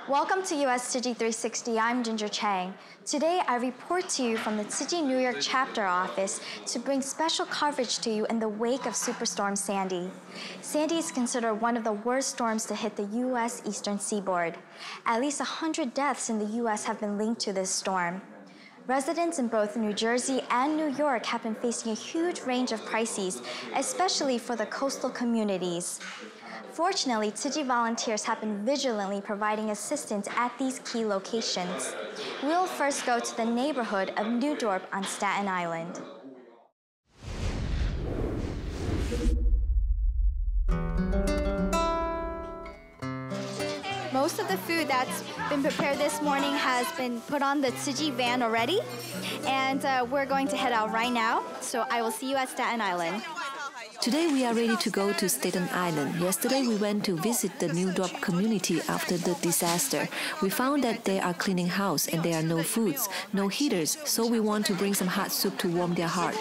Welcome to USTC360. I'm Ginger Chang. Today, I report to you from the Tzu Chi New York chapter office to bring special coverage to you in the wake of Superstorm Sandy. Sandy is considered one of the worst storms to hit the U.S. eastern seaboard. At least 100 deaths in the U.S. have been linked to this storm. Residents in both New Jersey and New York have been facing a huge range of crises, especially for the coastal communities. Fortunately, Tzu Chi Volunteers have been vigilantly providing assistance at these key locations. We'll first go to the neighborhood of New Dorp on Staten Island. Most of the food that's been prepared this morning has been put on the Tzu Chi van already, and we're going to head out right now, so I will see you at Staten Island. Today we are ready to go to Staten Island. Yesterday we went to visit the New Dorp community after the disaster. We found that they are cleaning house and there are no foods, no heaters, so we want to bring some hot soup to warm their hearts.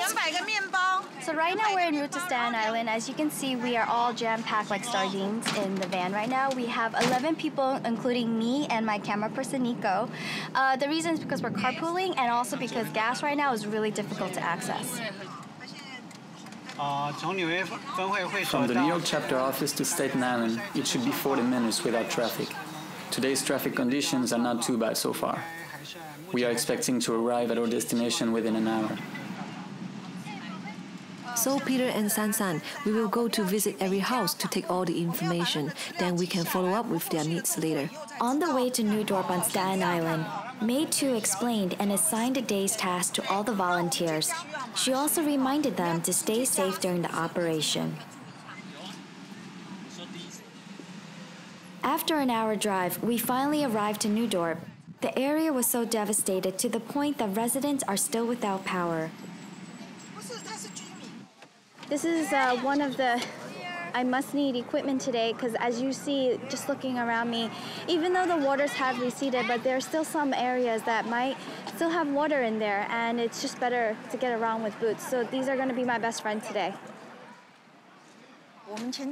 So right now we're en route to Staten Island. As you can see, we are all jam-packed like sardines in the van right now. We have 11 people, including me and my camera person, Nico. The reason is because we're carpooling and also because gas right now is really difficult to access. From the New York chapter office to Staten Island, it should be 40 minutes without traffic. Today's traffic conditions are not too bad so far. We are expecting to arrive at our destination within an hour. So Peter and San, we will go to visit every house to take all the information. Then we can follow up with their needs later. On the way to New Dorp on Staten Island, May Tzu explained and assigned a day's task to all the volunteers. She also reminded them to stay safe during the operation. After an hour drive, we finally arrived to New Dorp. The area was so devastated to the point that residents are still without power. This is one of the I must need equipment today because as you see, just looking around me, even though the waters have receded, but there are still some areas that might still have water in there, and it's just better to get around with boots. So these are going to be my best friend today.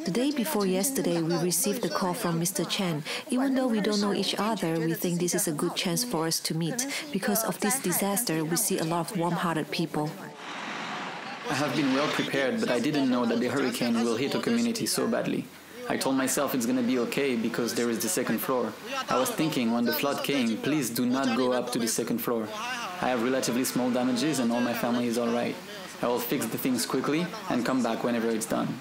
The day before yesterday, we received a call from Mr. Chen. Even though we don't know each other, we think this is a good chance for us to meet. Because of this disaster, we see a lot of warm-hearted people. I have been well prepared, but I didn't know that the hurricane will hit our community so badly. I told myself it's going to be okay because there is the second floor. I was thinking when the flood came, please do not go up to the second floor. I have relatively small damages and all my family is alright. I will fix the things quickly and come back whenever it's done.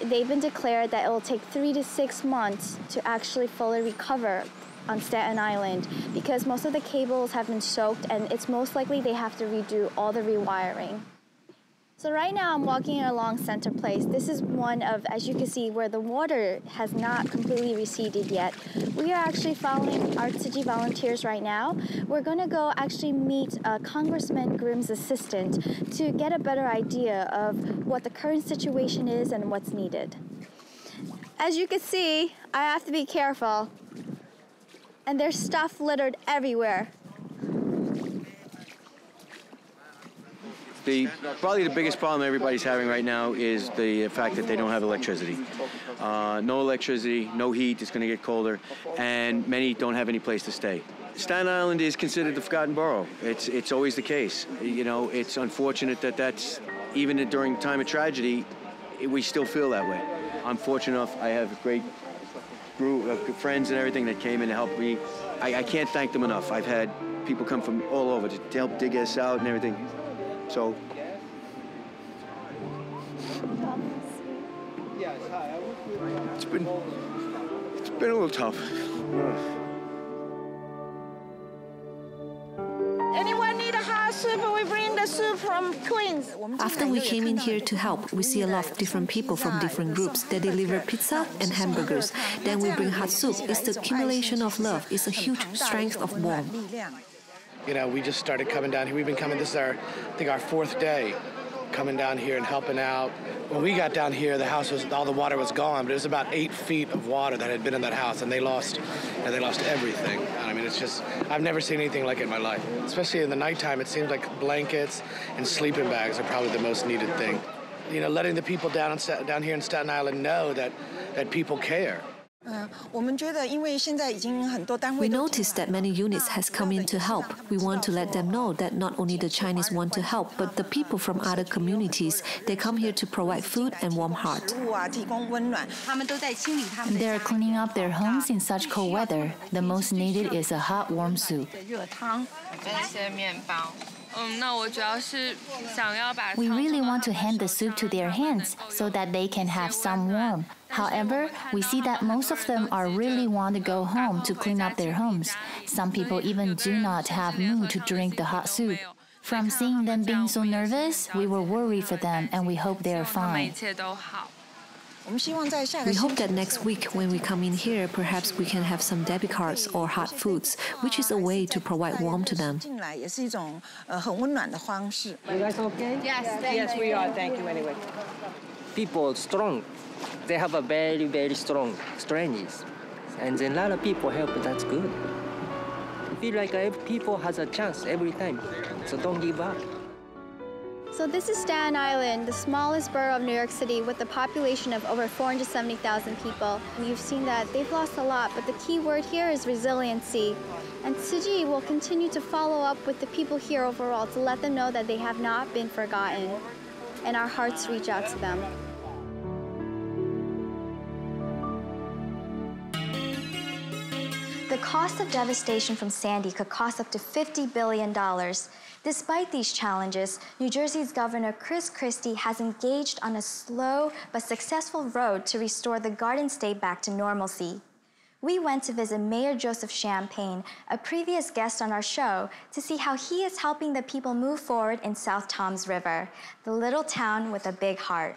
They've been declared that it will take 3 to 6 months to actually fully recover on Staten Island because most of the cables have been soaked and it's most likely they have to redo all the rewiring. So right now I'm walking along Center Place. This is one of, as you can see, where the water has not completely receded yet. We are actually following our Tzu Chi volunteers right now. We're going to go actually meet Congressman Grimm's assistant to get a better idea of what the current situation is and what's needed. As you can see, I have to be careful. And there's stuff littered everywhere. Probably the biggest problem everybody's having right now is the fact that they don't have electricity. No electricity, no heat, it's going to get colder, and many don't have any place to stay. Staten Island is considered the forgotten borough. It's always the case. You know, it's unfortunate that that's, even during time of tragedy, we still feel that way. I'm fortunate enough, I have a great group of friends and everything that came in to help me. I can't thank them enough. I've had people come from all over to help dig us out and everything. So. It's been a little tough. Anyone need a hot soup? We bring the soup from Queens. After we came in here to help, we see a lot of different people from different groups. They deliver pizza and hamburgers. Then we bring hot soup. It's the accumulation of love. It's a huge strength of warmth. You know, we just started coming down here. We've been coming, this is our, I think our 4th day coming down here and helping out. When we got down here, the house was, all the water was gone, but it was about 8 feet of water that had been in that house, and they lost everything. And I mean, it's just, I've never seen anything like it in my life. Especially in the nighttime, it seems like blankets and sleeping bags are probably the most needed thing. You know, letting the people down here in Staten Island know that people care. We noticed that many units has come in to help. We want to let them know that not only the Chinese want to help, but the people from other communities, they come here to provide food and warm heart. And they are cleaning up their homes in such cold weather. The most needed is a hot, warm soup. We really want to hand the soup to their hands so that they can have some warmth. However, we see that most of them are really want to go home to clean up their homes. Some people even do not have mood to drink the hot soup. From seeing them being so nervous, we were worried for them and we hope they are fine. We hope that next week when we come in here, perhaps we can have some debit cards or hot foods, which is a way to provide warmth to them. You guys okay? Yes, we are. Thank you anyway. People are strong. They have a very, very strong strength. And then a lot of people help, that's good. I feel like people has a chance every time, so don't give up. So this is Staten Island, the smallest borough of New York City with a population of over 470,000 people. You've seen that they've lost a lot, but the key word here is resiliency. And Tzu Chi will continue to follow up with the people here overall to let them know that they have not been forgotten. And our hearts reach out to them. The cost of devastation from Sandy could cost up to $50 billion. Despite these challenges, New Jersey's Governor Chris Christie has engaged on a slow but successful road to restore the Garden State back to normalcy. We went to visit Mayor Joseph Champagne, a previous guest on our show, to see how he is helping the people move forward in South Toms River, the little town with a big heart.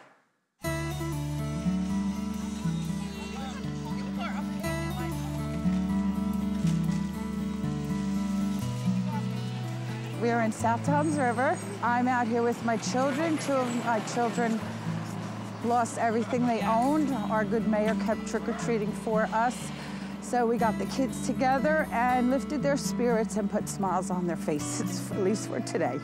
We are in South Toms River. I'm out here with my children. Two of my children lost everything they owned. Our good mayor kept trick-or-treating for us. So we got the kids together and lifted their spirits and put smiles on their faces, at least for today.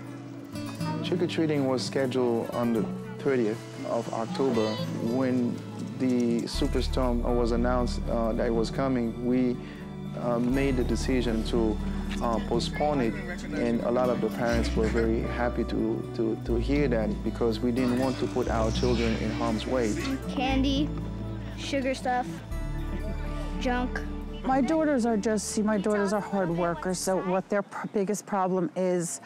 Trick-or-treating was scheduled on the 30th of October. When the superstorm was announced that it was coming, we made the decision to postpone it, and a lot of the parents were very happy to hear that, because we didn't want to put our children in harm's way. Candy, sugar stuff, junk. My daughters are hard workers, so what their biggest problem is,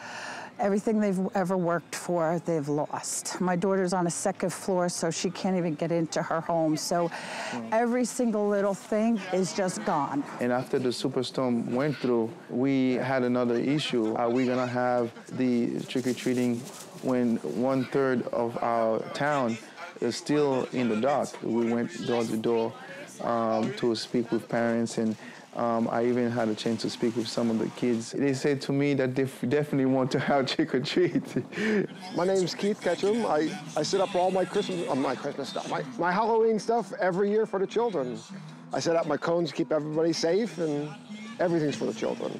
everything they've ever worked for, they've lost. My daughter's on a second floor, so she can't even get into her home. So every single little thing is just gone. And after the superstorm went through, we had another issue. Are we gonna have the trick-or-treating when 1/3 of our town is still in the dark? We went door to door to speak with parents, and I even had a chance to speak with some of the kids. They said to me that they definitely want to have trick-or-treat. My name's Keith Ketchum. I set up all my Christmas stuff, my Halloween stuff every year for the children. I set up my cones to keep everybody safe, and everything's for the children.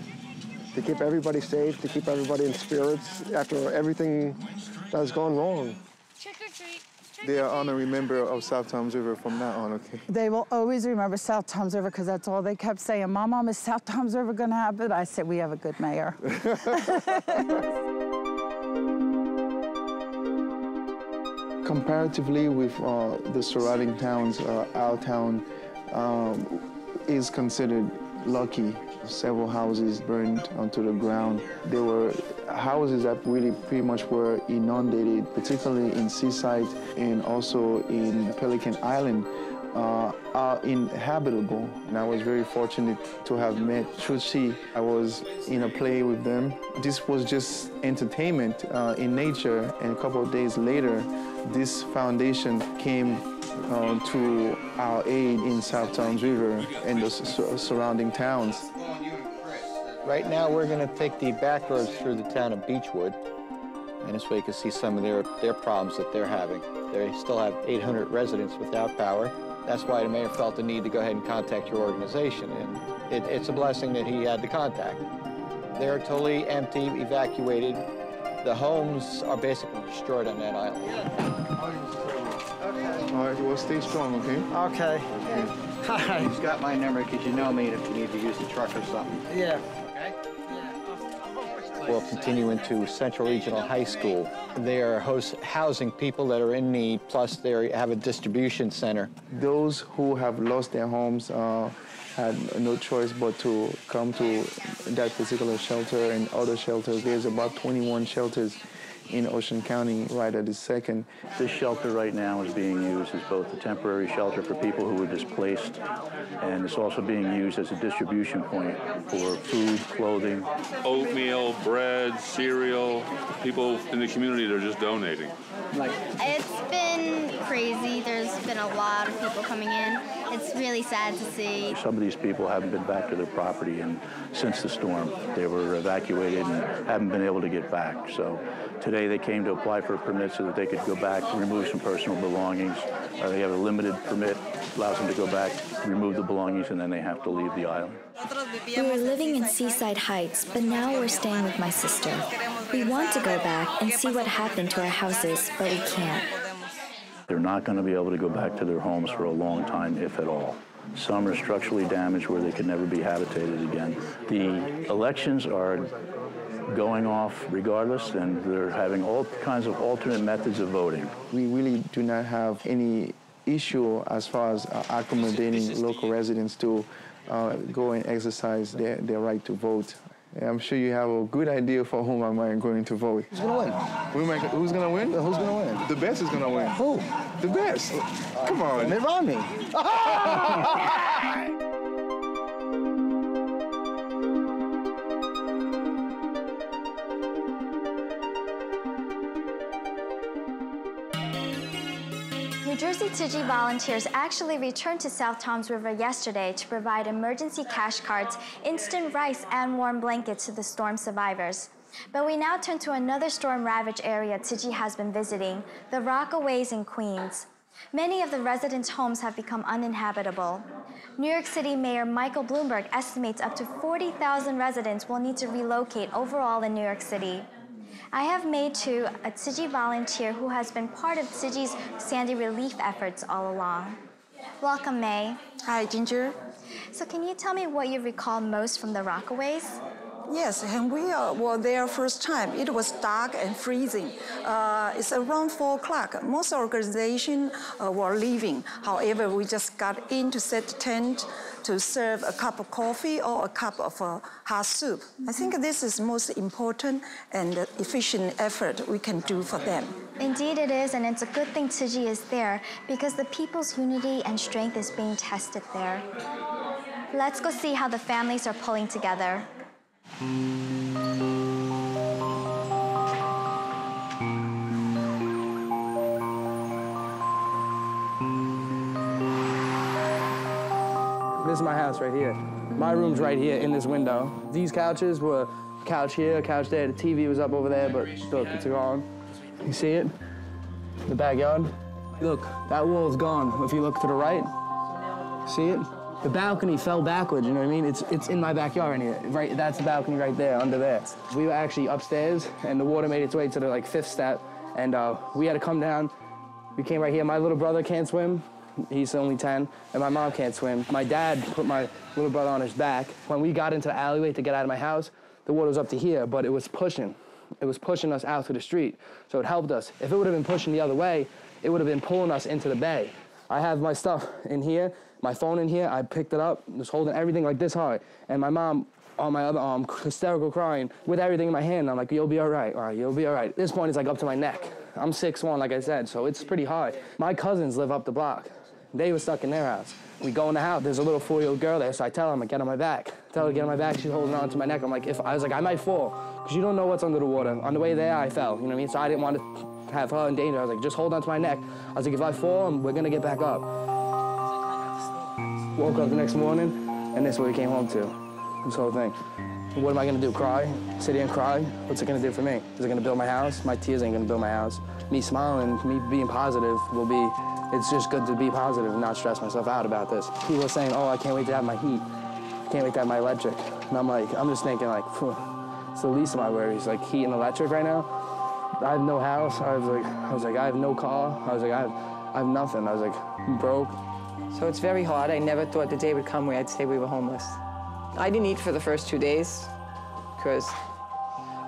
To keep everybody safe, to keep everybody in spirits after everything that has gone wrong. Trick-or-treat. They are honorary member of South Toms River from now on, okay? They will always remember South Toms River, because that's all they kept saying. Mom, is South Toms River gonna happen? I said, we have a good mayor. Comparatively with the surrounding towns, our town is considered lucky. Several houses burned onto the ground. There were houses that really pretty much were inundated, particularly in Seaside and also in Pelican Island, are inhabitable. And I was very fortunate to have met Tzu Chi. I was in a play with them. This was just entertainment in nature, and a couple of days later, this foundation came to our aid in South Toms River and the surrounding towns. Right now, we're going to take the back roads through the town of Beechwood, and this way you can see some of their problems that they're having. They still have 800 residents without power. That's why the mayor felt the need to go ahead and contact your organization, and it's a blessing that he had the contact. They're totally empty, evacuated. The homes are basically destroyed on that island. All right, well, stay strong, okay? Okay. Hi. You've got my number because you know me if you need to use the truck or something. Yeah. We'll continue into Central Regional High School. They are housing people that are in need, plus they have a distribution center. Those who have lost their homes had no choice but to come to that particular shelter and other shelters. There's about 21 shelters in Ocean County right at this second. This shelter right now is being used as both a temporary shelter for people who were displaced, and it's also being used as a distribution point for food, clothing. Oatmeal, bread, cereal. People in the community, they're just donating. It's been crazy. There's been a lot of people coming in. It's really sad to see. Some of these people haven't been back to their property since the storm. They were evacuated and haven't been able to get back. So today they came to apply for a permit so that they could go back, remove some personal belongings. They have a limited permit, allows them to go back, remove the belongings, and then they have to leave the island. We were living in Seaside Heights, but now we're staying with my sister. We want to go back and see what happened to our houses, but we can't. They're not going to be able to go back to their homes for a long time, if at all. Some are structurally damaged where they can never be habitated again. The elections are going off regardless, and they're having all kinds of alternate methods of voting. We really do not have any issue as far as accommodating local residents to go and exercise their right to vote. I'm sure you have a good idea for whom am I going to vote. Who's going to win? Who's going to win? Who's going to win? The best is going to win. Who? The best. Come on. Mitt Romney. New Jersey Tzu Chi Volunteers actually returned to South Toms River yesterday to provide emergency cash cards, instant rice, and warm blankets to the storm survivors. But we now turn to another storm-ravaged area Tzu Chi has been visiting, the Rockaways in Queens. Many of the residents' homes have become uninhabitable. New York City Mayor Michael Bloomberg estimates up to 40,000 residents will need to relocate overall in New York City. I have May Tu, a Tzu Chi volunteer who has been part of Tzu Chi's Sandy relief efforts all along. Welcome, May. Hi, Ginger. So can you tell me what you recall most from the Rockaways? Yes, and we were there first time. It was dark and freezing. It's around 4 o'clock. Most organizations were leaving. However, we just got in to set the tent to serve a cup of coffee or a cup of hot soup. I think this is most important and efficient effort we can do for them. Indeed it is, and it's a good thing Tzu Chi is there because the people's unity and strength is being tested there. Let's go see how the families are pulling together. This is my house right here. My room's right here in this window. These couches were couch here, couch there. The TV was up over there, but look, it's gone. You see it? The backyard. Look, that wall's gone. If you look to the right, see it? The balcony fell backwards, you know what I mean? It's in my backyard right here. Right, that's the balcony right there, under there. We were actually upstairs, and the water made its way to the 5th step, and we had to come down. We came right here. My little brother can't swim. He's only 10, and my mom can't swim. My dad put my little brother on his back. When we got into the alleyway to get out of my house, the water was up to here, but it was pushing. It was pushing us out to the street, so it helped us. If it would have been pushing the other way, it would have been pulling us into the bay. I have my stuff in here, my phone in here. I picked it up, was holding everything like this hard, and my mom on my other arm, hysterical crying, with everything in my hand. I'm like, you'll be all right, you'll be all right. At this point, it's like up to my neck. I'm 6'1", like I said, so it's pretty hard. My cousins live up the block. They were stuck in their house. We go in the house, there's a little 4-year-old girl there, so I tell her, get on my back. Tell her to get on my back, she's holding on to my neck. I'm like, I was like, I might fall, because you don't know what's under the water. On the way there, I fell, you know what I mean? So I didn't want to have her in danger. I was like, just hold on to my neck. I was like, if I fall, we're gonna get back up. Woke up the next morning, and this is what we came home to, this whole thing. What am I gonna do, cry? Sit here and cry? What's it gonna do for me? Is it gonna build my house? My tears ain't gonna build my house. Me smiling, me being positive will be, it's just good to be positive and not stress myself out about this. People are saying, oh, I can't wait to have my heat. I can't wait to have my electric. And I'm just thinking like, phew, it's the least of my worries, like heat and electric right now. I have no house. I was like, I have no car. I was like, I have nothing. I was like, I'm broke. So it's very hard. I never thought the day would come where I'd say we were homeless. I didn't eat for the first 2 days because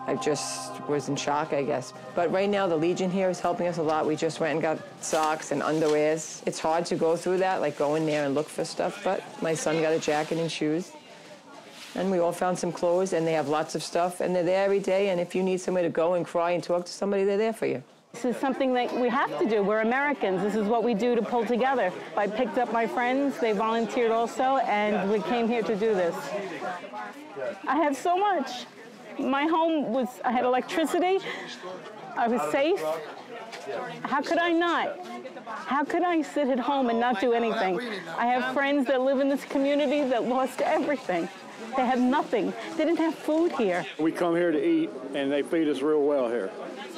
I just was in shock, I guess. But right now, the Legion here is helping us a lot. We just went and got socks and underwears. It's hard to go through that, like go in there and look for stuff, but my son got a jacket and shoes. And we all found some clothes, and they have lots of stuff, and they're there every day, and if you need somewhere to go and cry and talk to somebody, they're there for you. This is something that we have to do. We're Americans. This is what we do to pull together. I picked up my friends. They volunteered also, and we came here to do this. I have so much. My home was, I had electricity. I was safe. How could I not? How could I sit at home and not do anything? I have friends that live in this community that lost everything. They had nothing. They didn't have food here. We come here to eat, and they feed us real well here.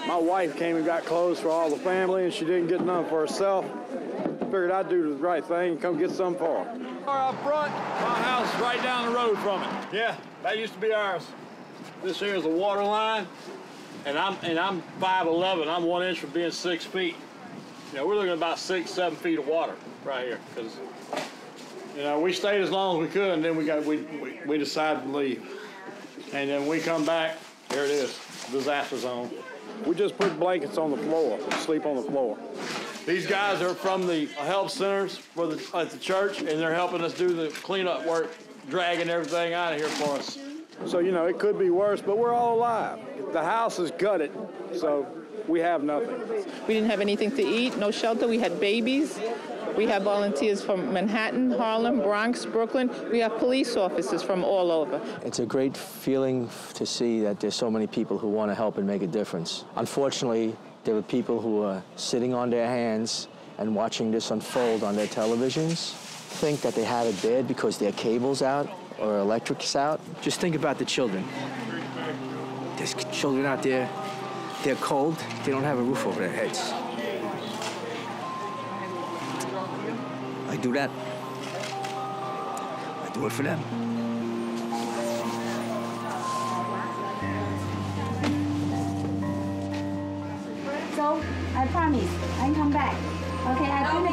My wife came and got clothes for all the family, and she didn't get none for herself. I figured I'd do the right thing and come get some for her. Up front, my house is right down the road from it. Yeah, that used to be ours. This here is a water line, and I'm 5'11". I'm 1 inch from being 6 feet. You know, we're looking at about 6, 7 feet of water right here, because you know, we stayed as long as we could, and then we decided to leave. And then we come back, here it is, disaster zone. We just put blankets on the floor, sleep on the floor. These guys are from the help centers at the church, and they're helping us do the cleanup work, dragging everything out of here for us. So, you know, it could be worse, but we're all alive. The house is gutted, so we have nothing. We didn't have anything to eat, no shelter. We had babies. We have volunteers from Manhattan, Harlem, Bronx, Brooklyn. We have police officers from all over. It's a great feeling to see that there's so many people who want to help and make a difference. Unfortunately, there were people who are sitting on their hands and watching this unfold on their televisions, think that they have it bad because their cable's out or electric's out. Just think about the children. There's children out there, they're cold, they don't have a roof over their heads. I do that. I do it for them. So, I promise, I come back. Okay, I promise.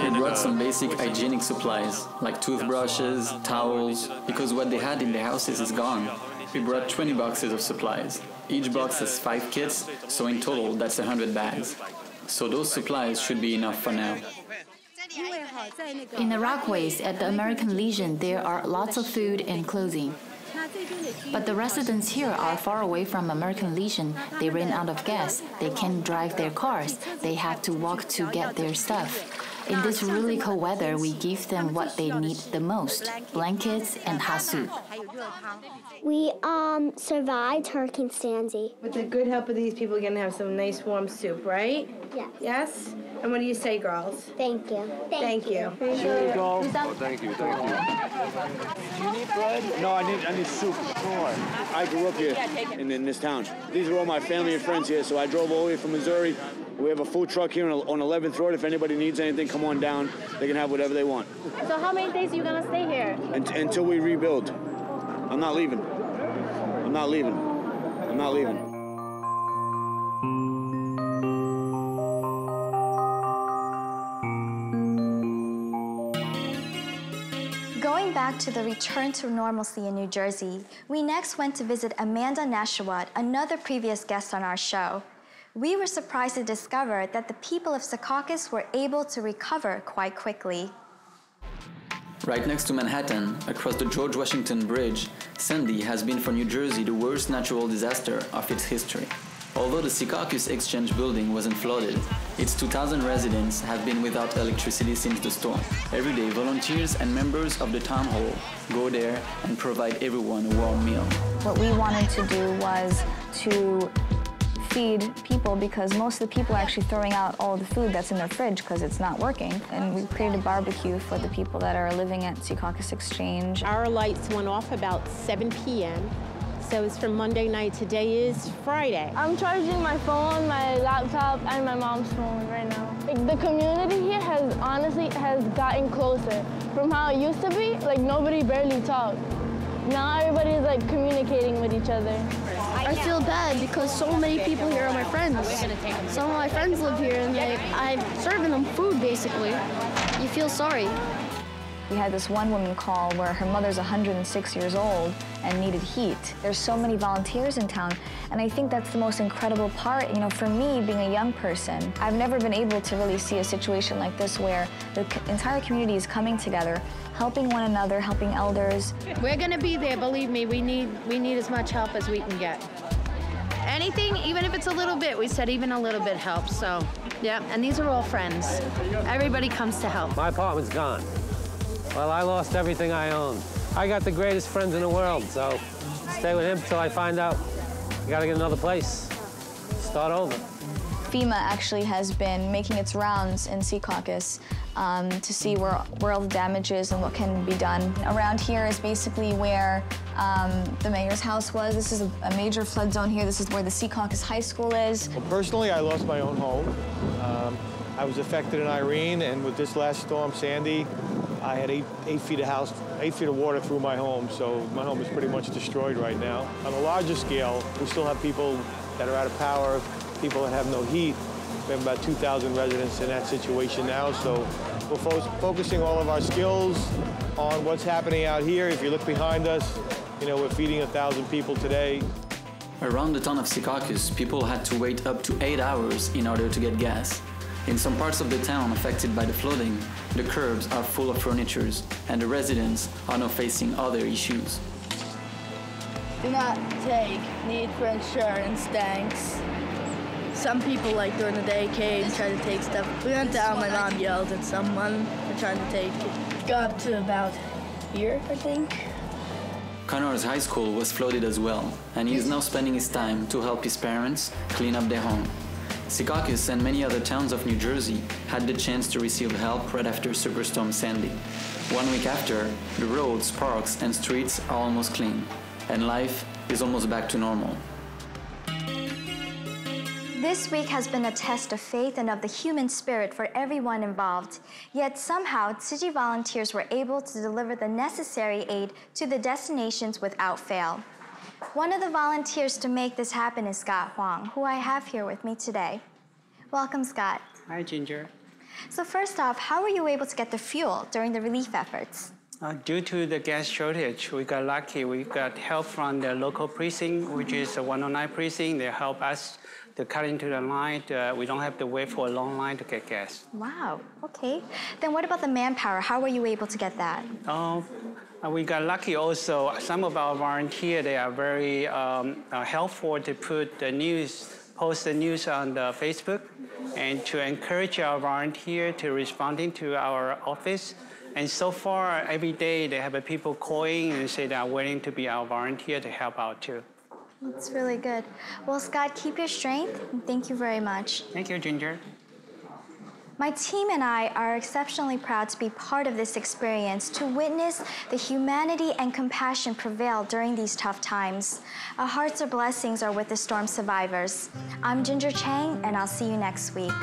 We brought some basic hygienic supplies, like toothbrushes, towels, because what they had in the houses is gone. We brought 20 boxes of supplies. Each box has 5 kits, so in total, that's 100 bags. So those supplies should be enough for now. In the Rockaways at the American Legion, there are lots of food and clothing. But the residents here are far away from American Legion. They ran out of gas. They can't drive their cars. They have to walk to get their stuff. In this really cold weather, we give them what they need the most, blankets and hot soup. We survived Hurricane Sandy. With the good help of these people, you're going to have some nice warm soup, right? Yes. Yes? And what do you say, girls? Thank you. Thank you. Here you go. Oh, thank you, thank you. Do you need bread? No, I need soup. I grew up here in this town. These are all my family and friends here, so I drove all the way from Missouri. We have a food truck here on 11th Road. If anybody needs anything, come on down. They can have whatever they want. So how many days are you going to stay here? Until we rebuild. I'm not leaving. I'm not leaving. I'm not leaving. Going back to the return to normalcy in New Jersey, we next went to visit Amanda Nashawat, another previous guest on our show. We were surprised to discover that the people of Secaucus were able to recover quite quickly. Right next to Manhattan, across the George Washington Bridge, Sandy has been for New Jersey the worst natural disaster of its history. Although the Secaucus Exchange building wasn't flooded, its 2,000 residents have been without electricity since the storm. Every day, volunteers and members of the town hall go there and provide everyone a warm meal. What we wanted to do was to feed people, because most of the people are actually throwing out all the food that's in their fridge because it's not working. And we created a barbecue for the people that are living at Secaucus Exchange. Our lights went off about 7 p.m. So it's from Monday night. Today is Friday. I'm charging my phone, my laptop, and my mom's phone right now. Like, the community here has honestly gotten closer. From how it used to be, like, nobody barely talked. Now everybody's like communicating with each other. I I feel bad because so many people here are my friends. Some of my friends live here, and I'm serving them food, basically. You feel sorry. We had this one woman call where her mother's 106 years old and needed heat. There's so many volunteers in town, and I think that's the most incredible part. You know, for me, being a young person, I've never been able to really see a situation like this where the entire community is coming together, helping one another, helping elders. We're gonna be there, believe me. We need as much help as we can get. Anything, even if it's a little bit, we said even a little bit helps, so, yeah. And these are all friends. Everybody comes to help. My apartment's gone. Well, I lost everything I own. I got the greatest friends in the world, so stay with him till I find out. I gotta get another place. Start over. FEMA actually has been making its rounds in Secaucus to see where all the damage is and what can be done. Around here is basically where the mayor's house was. This is a major flood zone here. This is where the Secaucus High School is. Well, personally, I lost my own home. I was affected in Irene, and with this last storm, Sandy, I had 8 feet of water through my home, so my home is pretty much destroyed right now. On a larger scale, we still have people that are out of power, people that have no heat. We have about 2,000 residents in that situation now, so we're focusing all of our skills on what's happening out here. If you look behind us, you know, we're feeding 1,000 people today. Around the town of Secaucus, people had to wait up to 8 hours in order to get gas. In some parts of the town affected by the flooding, the curbs are full of furniture, and the residents are now facing other issues. Do not take need for insurance, thanks. Some people, like during the day, came, tried to take stuff. We went down, my mom yelled at someone for trying to take it. Got up to about here, I think. Connor's high school was flooded as well, and he is now spending his time to help his parents clean up their home. Secaucus and many other towns of New Jersey had the chance to receive help right after Superstorm Sandy. 1 week after, the roads, parks, and streets are almost clean, and life is almost back to normal. This week has been a test of faith and of the human spirit for everyone involved. Yet somehow, Tzu Chi Volunteers were able to deliver the necessary aid to the destinations without fail. One of the volunteers to make this happen is Scott Huang, who I have here with me today. Welcome, Scott. Hi, Ginger. So first off, how were you able to get the fuel during the relief efforts? Due to the gas shortage, we got lucky. We got help from the local precinct, which is the 109 precinct. They help us to cut into the line. We don't have to wait for a long line to get gas. Wow, okay. Then what about the manpower? How were you able to get that? We got lucky also. Some of our volunteers, they are very helpful to put the news, post the news on the Facebook, and to encourage our volunteers to responding to our office. And so far, every day they have people calling and say they are willing to be our volunteer to help out too. That's really good. Well, Scott, keep your strength, and thank you very much. Thank you, Ginger. My team and I are exceptionally proud to be part of this experience, to witness the humanity and compassion prevail during these tough times. Our hearts and blessings are with the storm survivors. I'm Ginger Chang, and I'll see you next week.